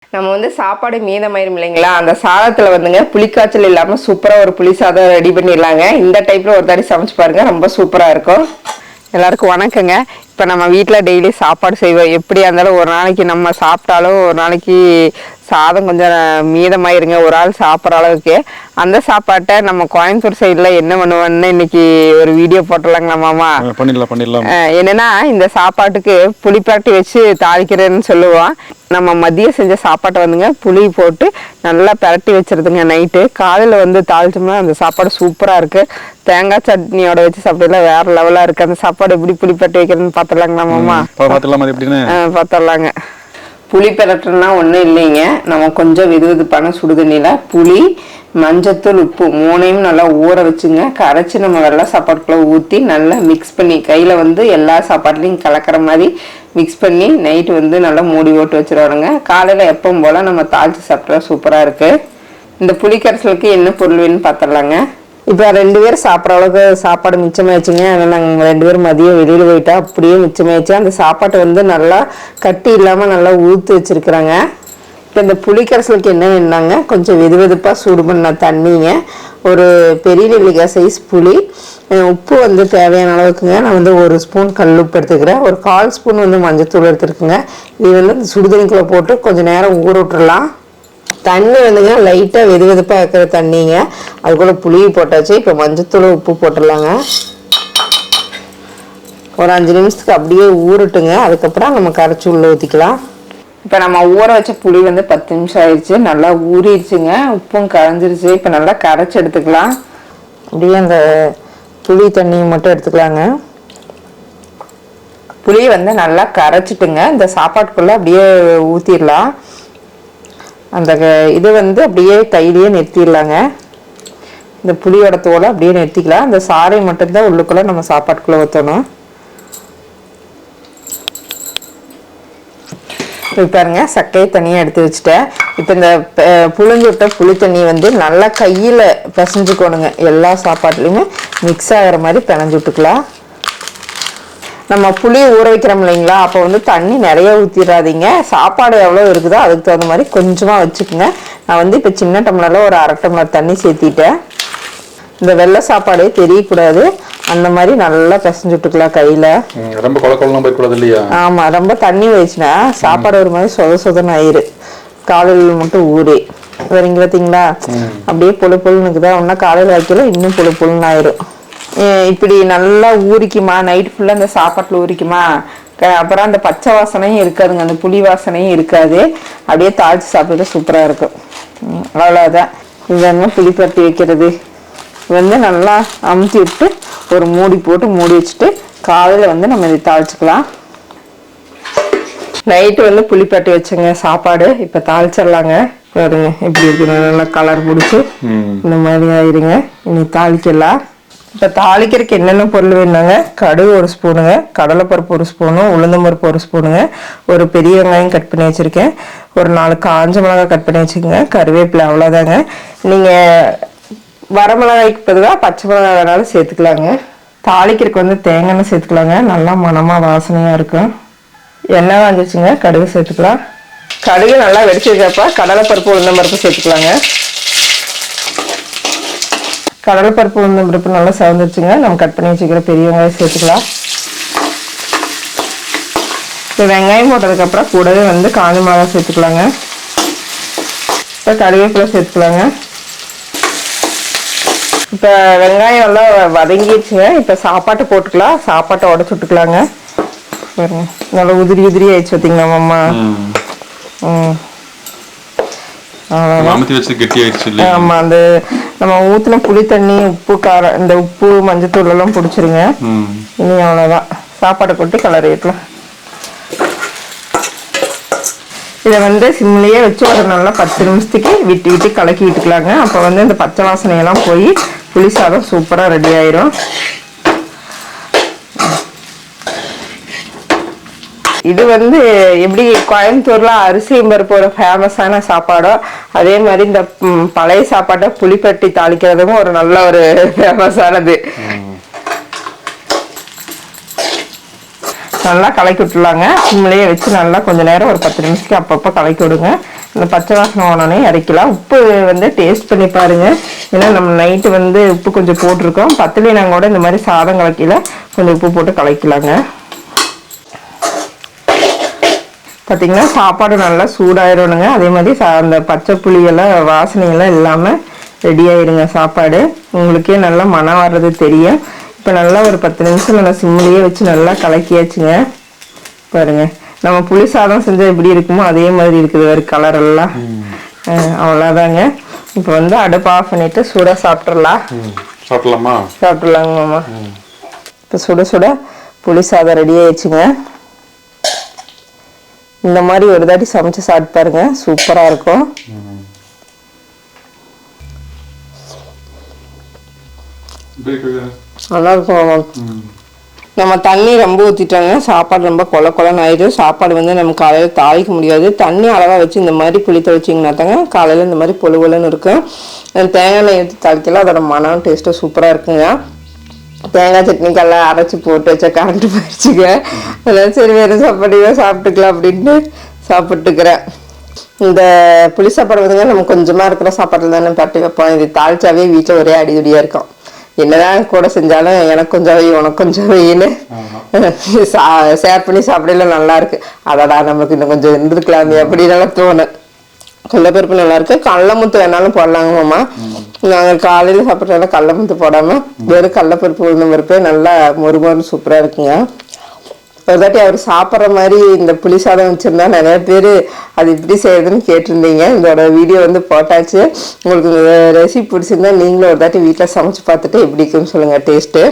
நம்ம வந்து சாப்பாடு மீதமாயிரும் இல்லைங்களா, அந்த சாதத்துல வந்துங்க புளிக்காய்ச்சல் இல்லாம சூப்பரா ஒரு புளி சாதம் ரெடி பண்ணிடலாங்க. இந்த டைப்ல ஒரு தாடி சமைச்சு பாருங்க, ரொம்ப சூப்பரா இருக்கும். எல்லாருக்கும் வணக்கங்க. இப்போ நம்ம வீட்டில் டெய்லி சாப்பாடு செய்வோம். எப்படியா இருந்தாலும் ஒரு நாளைக்கு நம்ம சாப்பிட்டாலும் ஒரு நாளைக்கு சாதம் கொஞ்சம் மீதமாயிருங்க, ஒரு ஆள் சாப்பிட்ற அளவுக்கு. அந்த சாப்பாட்டை நம்ம கோயம்புத்தூர் சைடில் என்ன பண்ணுவோன்னு இன்னைக்கு ஒரு வீடியோ போட்டுடலாங்களா மாமா? பண்ணிடலாம். என்னன்னா, இந்த சாப்பாட்டுக்கு புளிப்பாட்டி வச்சு தாளிக்கிறேன்னு சொல்லுவோம். நம்ம மதியம் செஞ்ச சாப்பாட்டை வந்துங்க புளி போட்டு நல்லா பரட்டி வச்சிருதுங்க. நைட்டு காலையில் வந்து தாளிச்சோம்னா அந்த சாப்பாடு சூப்பராக இருக்குது. தேங்காய் சட்னியோட வச்சு சாப்பிடலாம், வேற லெவலாக இருக்குது. அந்த சாப்பாடு எப்படி புளிப்பாட்டி வைக்கிறதுன்னு பார்த்துடலாங்களா மாமா? பார்த்துடலாங்க. புளி பெரட்டுனா ஒன்றும் இல்லைங்க, நம்ம கொஞ்சம் வெதுவெதுப்பான சுடுதண்ணியில் புளி, மஞ்சத்தூள், உப்பு மூணையும் நல்லா ஊற வச்சுங்க கரைச்சி நம்ம வெள்ளை சாப்பாட்டுக்குள்ளே ஊற்றி நல்லா மிக்ஸ் பண்ணி கையில் வந்து எல்லா சாப்பாட்லேயும் கலக்கிற மாதிரி மிக்ஸ் பண்ணி நைட்டு வந்து நல்லா மூடி போட்டு வச்சுருவாருங்க. காலையில் எப்பவும் போல் நம்ம தாளித்து சாப்பிட்டா சூப்பராக இருக்குது. இந்த புளி கரைசலுக்கு என்ன பொருள் வேணும்னு பார்த்துடலாங்க. இப்போ 2 பேர் சாப்பிட்ற அளவுக்கு சாப்பாடு மிச்சமாயிடுச்சுங்க. அதனால் நாங்கள் 2 பேரும் மதியம் வெளியில் போயிட்டா அப்படியே மிச்சமாயிடுச்சு. அந்த சாப்பாட்டை வந்து நல்லா கட்டி இல்லாமல் நல்லா ஊற்றி வச்சுருக்குறாங்க. இப்போ இந்த புளி கரைசலுக்கு என்ன வேணுனாங்க, கொஞ்சம் வெதுவெதுப்பாக சூடு பண்ண தண்ணிங்க, ஒரு பெரிய நெல்லிக்காய் சைஸ் புளி, உப்பு வந்து தேவையான அளவுக்குங்க. நான் வந்து 1 ஸ்பூன் கல் உப்பு எடுத்துக்கிறேன், ஒரு 1/4 ஸ்பூன் வந்து மஞ்சத்தூள் எடுத்துருக்குங்க. இது வந்து சுடுதண்ணிக்குள்ளே போட்டு கொஞ்சம் நேரம் ஊற விட்டுறலாம். தண்ணி வந்துங்க லைட்டாக வெதுவெதுப்பாக இருக்கிற தண்ணிங்க, அதுக்குள்ளே புளி போட்டாச்சு. இப்போ மஞ்சத்தூள் உப்பு போட்டுடலாங்க. ஒரு 5 நிமிஷத்துக்கு அப்படியே ஊறட்டுங்க. அதுக்கப்புறம் நம்ம கரைச்சி உள்ளே ஊற்றிக்கலாம். இப்போ நம்ம ஊற வச்ச புளி வந்து 10 நிமிஷம் ஆயிடுச்சு, நல்லா ஊறிடுச்சுங்க, உப்பும் கரைஞ்சிருச்சு. இப்போ நல்லா கரைச்சி எடுத்துக்கலாம். அப்படியே அந்த புளி தண்ணியை மட்டும் எடுத்துக்கலாங்க. புளி வந்து நல்லா கரைச்சிட்டுங்க இந்த சாப்பாட்டுக்குள்ளே அப்படியே ஊற்றிடலாம். அந்த இது வந்து அப்படியே கையிலேயே நிறுத்திடலாங்க. இந்த புளியோட தோலை அப்படியே நிறுத்திக்கலாம். அந்த சாறை மட்டும்தான் உள்ளுக்குள்ளே நம்ம சாப்பாட்டுக்குள்ளே ஊற்றணும். இப்போ பாருங்க, சக்கையை தனியாக எடுத்து வச்சுட்டேன். இப்போ இந்த புளிஞ்சு விட்ட புளி தண்ணி வந்து நல்லா கையில் பிசைஞ்சுக்கணுங்க. எல்லா சாப்பாட்டுலேயுமே மிக்ஸ் ஆகிற மாதிரி பிணைஞ்சு விட்டுக்கலாம். நம்ம புளி ஊற வைக்கிறோம் இல்லைங்களா, அப்போ வந்து தண்ணி நிறைய ஊற்றிடாதீங்க. சாப்பாடு எவ்வளோ இருக்குதோ அதுக்கு தகுந்த மாதிரி கொஞ்சமாக வச்சுக்கோங்க. நான் வந்து இப்போ சின்ன டம்ளரில் ஒரு 1/2 டம்ளர் தண்ணி சேர்த்திட்டேன். இந்த வெள்ளை சாப்பாடே தெரியக்கூடாது, அந்த மாதிரி நல்லா பிசைஞ்சு விட்டுக்கலாம் கையில். ரொம்ப கொலக்கொலம் போய்க்கூடாது இல்லையா? ஆமாம், ரொம்ப தண்ணி வச்சுன்னா சாப்பாடு ஒரு மாதிரி சொதன்னு ஆயிரு. காலையில் மட்டும் ஊறி வரீங்க பார்த்தீங்களா, அப்படியே பொழு பொழுன்னுக்குதா. ஒன்றா காலையில் வைக்கல இன்னும் பொழு பொழுன்னு ஆயிரும். இப்படி நல்லா ஊறிக்குமா, நைட் ஃபுல்லாக அந்த சாப்பாட்டில் ஊறிக்குமா. அப்புறம் அந்த பச்சை வாசனையும் இருக்காதுங்க, அந்த புளி வாசனையும் இருக்காது. அப்படியே தாளித்து சாப்பிட்டு சூப்பராக இருக்கும். அவ்வளோதான். இதுதான் புளி பருத்தி வைக்கிறது. வந்து நல்லா அமுத்தி விட்டு ஒரு மூடி போட்டு மூடி வச்சுட்டு காலையில் வந்து நம்ம இதை தாளிச்சுக்கலாம். நைட்டு வந்து புளிப்பாட்டி வச்சுங்க சாப்பாடு. இப்போ தாளிச்சிடலாங்க. பாருங்க எப்படி இருக்குங்க, நல்லா கலர் பிடிச்சி இந்த மாதிரி ஆயிருங்க. இனி தாளிக்கலாம். இப்போ தாளிக்கிறதுக்கு என்னென்ன பொருள் வேணுனாங்க, கடுகு 1 ஸ்பூனுங்க, கடலைப்பருப்பு 1 ஸ்பூனு, உளுந்தம்பருப்பு 1 ஸ்பூனுங்க, ஒரு பெரிய வெங்காயம் கட் பண்ணி வச்சுருக்கேன், ஒரு 4 காஞ்ச மிளகாய் கட் பண்ணி வச்சுக்கோங்க, கருவேப்பிலை. அவ்வளோதாங்க. நீங்கள் வரமிளகாய்க்கு பதிலாக பச்சை மிளகாய் வேணாலும் சேர்த்துக்கலாங்க. தாளிக்கிறதுக்கு வந்து தேங்காய் எண்ணெய் சேர்த்துக்கலாங்க, நல்லா மணமாக வாசனையாக இருக்கும். எண்ணெய் வாங்கிச்சுங்க, கடுகு சேர்த்துக்கலாம். கடுகு நல்லா வெடிச்சதுக்கப்ப கடலைப்பருப்பு உளுந்தம்பருப்பு சேர்த்துக்கலாங்க. கடலைப்பருப்பு உளுந்தம்பருப்பு நல்லா செவந்துருச்சுங்க. நம்ம கட் பண்ணி வச்சுக்கிற பெரிய வெங்காயம் சேர்த்துக்கலாம். இப்போ வெங்காயம் போட்டதுக்கப்புறம் கூடவே வந்து காஞ்ச மிளகாய் சேர்த்துக்கலாங்க. இப்போ கருவேப்பிலை சேர்த்துக்கலாங்க. இப்போ வெங்காயம் எல்லாம் வதங்கிடுச்சுங்க. இப்போ சாப்பாட்டை போட்டுக்கலாம். சாப்பாட்டை உடச்சு விட்டுக்கலாங்க. நல்லா உதிரி உதிரி ஆயிடுச்சு பார்த்தீங்களா மாமா? ஆமா, அந்த நம்ம ஊத்தின புளி தண்ணி, உப்பு, காரம், இந்த உப்பு மஞ்சத்தூள் எல்லாம் பிடிச்சிருங்க. இனி அவ்வளவுதான், சாப்பாடை கொட்டி கிளறிடலாம். இதை வந்து சிம்லேயே வச்சு ஒரு நல்லா 10 நிமிஷத்துக்கு விட்டு விட்டு கலக்கி விட்டுக்கலாங்க. அப்போ வந்து இந்த பச்சை வாசனையெல்லாம் போய் புளி சாதம் சூப்பராக ரெடி ஆயிரும். இது வந்து எப்படி கோயம்புத்தூர்ல அரிசி பருப்பு ஒரு ஃபேமஸான சாப்பாடோ, அதே மாதிரி இந்த பழைய சாப்பாட்டை புளிப்பட்டி தாளிக்கிறதும் ஒரு நல்ல ஒரு ஃபேமஸானது. நல்லா கலக்கி விட்டுலாங்க. சிம்லேயே வச்சு நல்லா கொஞ்சம் நேரம் ஒரு 10 நிமிஷத்துக்கு அப்பப்போ கலக்கி விடுங்க. இந்த பச்சை வாசனை ஓனோடனே இறக்கலாம். உப்பு வந்து டேஸ்ட் பண்ணி பாருங்கள். ஏன்னா நம்ம நைட்டு வந்து உப்பு கொஞ்சம் போட்டிருக்கோம். பத்துலேயே கூட இந்த மாதிரி சாதம் கலக்கியில் கொஞ்சம் உப்பு போட்டு கலக்கலாங்க. பார்த்திங்கன்னா சாப்பாடு நல்லா சூடாயிடணுங்க. அதே மாதிரி அந்த பச்சை புளியெல்லாம் வாசனையெல்லாம் இல்லாமல் ரெடி ஆயிடுங்க சாப்பாடு. உங்களுக்கே நல்லா மனம் வர்றது தெரியும். இப்போ நல்லா ஒரு 10 நிமிஷம் நல்லா சிம்லேயே வச்சு நல்லா கலக்கியாச்சுங்க. பாருங்கள், நம்ம புளி சாதம் செஞ்சால் எப்படி இருக்குமோ அதே மாதிரி இருக்குது வேறு கலரெல்லாம். அவ்வளோதாங்க. இப்போ வந்து அடுப்பு ஆஃப் பண்ணிவிட்டு சுட சாப்பிட்றலாம். சாப்பிட்றலாங்க மாமா. இப்போ சுட சுட புளி சாதம் ரெடி ஆயிடுச்சுங்க. இந்த மாதிரி ஒரு தாட்டி சமைச்சு சாப்பிட்டு பாருங்க, சூப்பராக இருக்கும். நல்லா இருக்கும். நம்ம தண்ணி ரொம்ப ஊற்றிட்டாங்க. சாப்பாடு ரொம்ப கொலன்னு ஆயிடும். சாப்பாடு வந்து நம்ம காலையில் தாளிக்க முடியாது. தண்ணி அளவாக வச்சு இந்த மாதிரி புளி துவைச்சிங்கன்னா தாங்க காலையில் இந்த மாதிரி பொழுன்னு இருக்கும். தேங்காய் எண்ணெய் ஊற்றி தாளிக்கலாம். அதோட மனம் டேஸ்ட்டும் சூப்பராக இருக்குங்க. தேங்காய் சட்னிக்கெல்லாம் அரைச்சி போட்டு வச்சா கரண்ட் போயிடுச்சுங்க. அதெல்லாம் சரி வேறு சாப்பாடு சாப்பிட்டுக்கலாம் அப்படின்ட்டு சாப்பிட்டுக்கிறேன். இந்த புளி சாப்பாடு வந்துங்க நம்ம கொஞ்சமாக இருக்கிற சாப்பாட்டில் தானே பட்டி வைப்போம். இது தாளிச்சாவே வீட்டில் ஒரே அடிக்கடியாக இருக்கும். என்னதான் கூட செஞ்சாலும் எனக்கு கொஞ்சம் உனக்கு கொஞ்சம் வெயின்னு ஷேர் பண்ணி சாப்பிடல நல்லா இருக்கு. அதடா நமக்கு இன்னும் கொஞ்சம் இருந்துருக்கலாமே அப்படின்னால தோணும். கடலைப்பருப்பு நல்லா இருக்கு. கடலைமுத்து வேணாலும் போடலாங்க மாமா. நாங்கள் காலையில் சாப்பிட்றதால கடலைமுத்து போடாமல் வெறும் கடலைப்பருப்பு உளுந்தம் பருப்பு நல்லா மொறுமொறுன்னு சூப்பராக இருக்குங்க. ஒரு தாட்டி அவர் சாப்பிட்ற மாதிரி இந்த புளி சாதம் வச்சுருந்தா நிறைய பேர் அது எப்படி செய்யுதுன்னு கேட்டிருந்தீங்க. இதோட வீடியோ வந்து போட்டாச்சு. உங்களுக்கு இந்த ரெசிபி பிடிச்சிருந்தா நீங்களும் ஒரு தாட்டி வீட்டில் சமைச்சு பார்த்துட்டு எப்படி இருக்குன்னு சொல்லுங்கள் டேஸ்ட்டு.